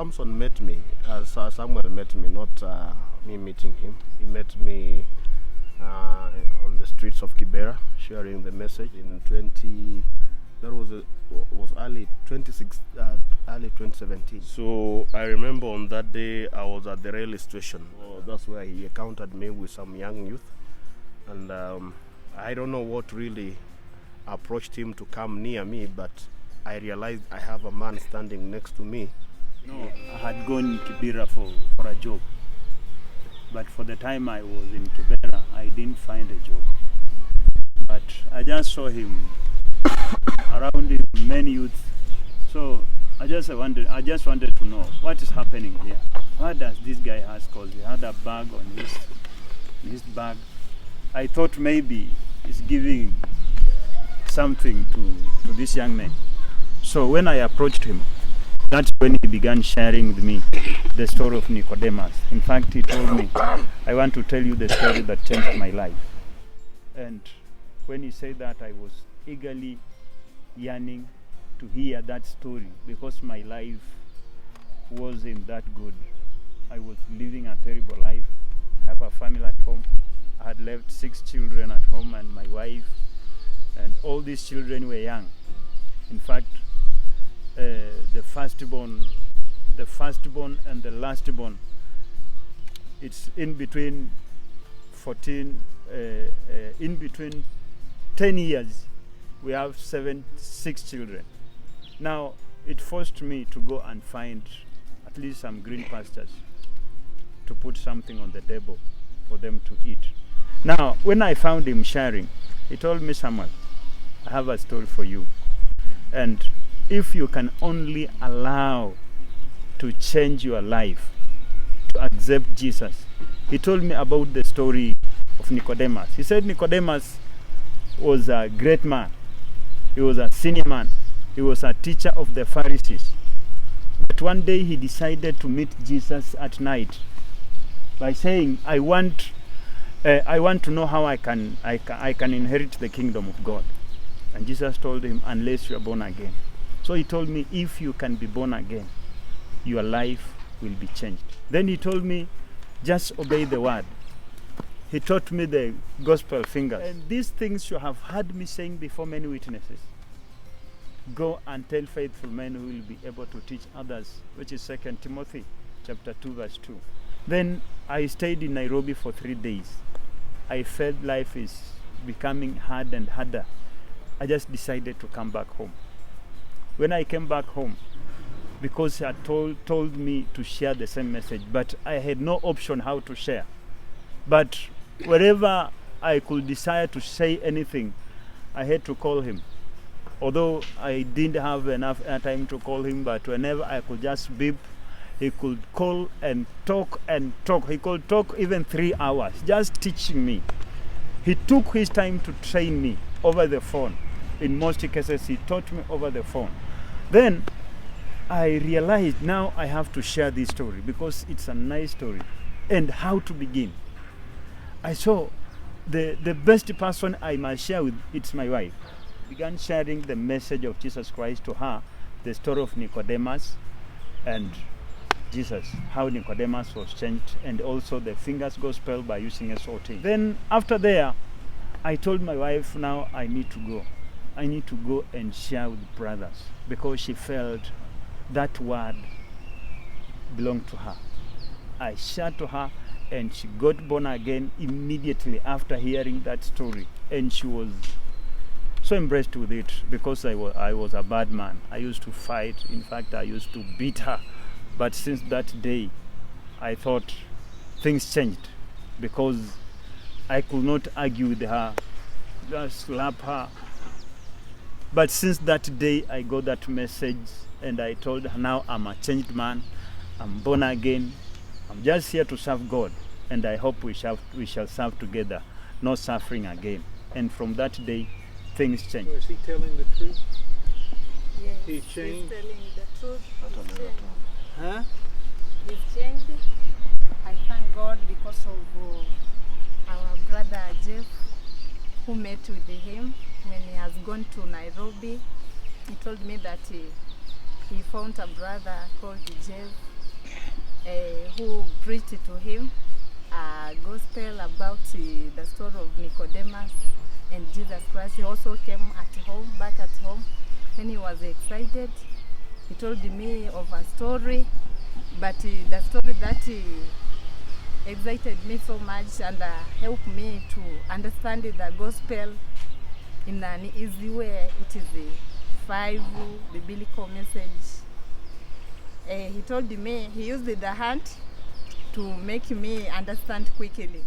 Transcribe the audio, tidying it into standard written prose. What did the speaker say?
Samson met me, Samuel met me, not me meeting him. He met me on the streets of Kibera, sharing the message in 20. That was early 2017. So I remember on that day I was at the railway station. That's where he encountered me with some young youth, and I don't know what really approached him to come near me, but I realized I have a man standing next to me. No, I had gone Kibera for a job, but for the time I was in Kibera, I didn't find a job. But I just saw him around him, many youths. So I just wanted to know what is happening here. What does this guy has? Because he had a bag on his bag. I thought maybe he's giving something to this young man. So when I approached him, that's when he began sharing with me the story of Nicodemus. In fact, he told me, I want to tell you the story that changed my life. And when he said that, I was eagerly yearning to hear that story, because my life wasn't that good. I was living a terrible life. I have a family at home. I had left 6 children at home and my wife, and all these children were young. In fact, the firstborn and the lastborn, it's in between 10 years. We have 6 children. Now, it forced me to go and find at least some green pastures to put something on the table for them to eat. Now, when I found him sharing, he told me, Samuel, I have a story for you. And if you can only allow to change your life, to accept Jesus. He told me about the story of Nicodemus. He said Nicodemus was a great man. He was a senior man. He was a teacher of the Pharisees. But one day he decided to meet Jesus at night by saying, I want to know how I can inherit the kingdom of God. And Jesus told him, unless you are born again. So he told me, if you can be born again, your life will be changed. Then he told me, just obey the word. He taught me the gospel fingers. And these things you have heard me saying before many witnesses. Go and tell faithful men who will be able to teach others, which is 2 Timothy chapter 2 verse 2. Then I stayed in Nairobi for 3 days. I felt life is becoming hard and harder. I just decided to come back home. When I came back home, because he had told me to share the same message, but I had no option how to share. But wherever I could desire to say anything, I had to call him. Although I didn't have enough time to call him, but whenever I could just beep, he could call and talk and talk. He could talk even 3 hours, just teaching me. He took his time to train me over the phone. In most cases, he taught me over the phone. Then I realized now I have to share this story because it's a nice story. And how to begin? I saw the best person I must share with, it's my wife. Began sharing the message of Jesus Christ to her, the story of Nicodemus and Jesus, how Nicodemus was changed, and also the fingers gospel by using SOT. Then after there, I told my wife, now I need to go. I need to go and share with brothers, because she felt that word belonged to her. I shared to her, and she got born again immediately after hearing that story. And she was so impressed with it, because I was a bad man. I used to fight. In fact, I used to beat her. But since that day, I thought things changed, because I could not argue with her, just slap her. But since that day, I got that message, and I told her, now I'm a changed man. I'm born again. I'm just here to serve God, and I hope we shall serve together, no suffering again. And from that day, things changed. So is he telling the truth? Yes, He's changed? He's telling the truth. He's changed. Huh? He's changed. I thank God because of our brother Jeff, who met with him when he has gone to Nairobi. He told me that he found a brother called Jeff, who preached to him a gospel about the story of Nicodemus and Jesus Christ. He also came back at home, and he was excited. He told me of a story, but the story that excited me so much and helped me to understand the gospel in an easy way. It is the 5 biblical message. He told me, he used the hand to make me understand quickly.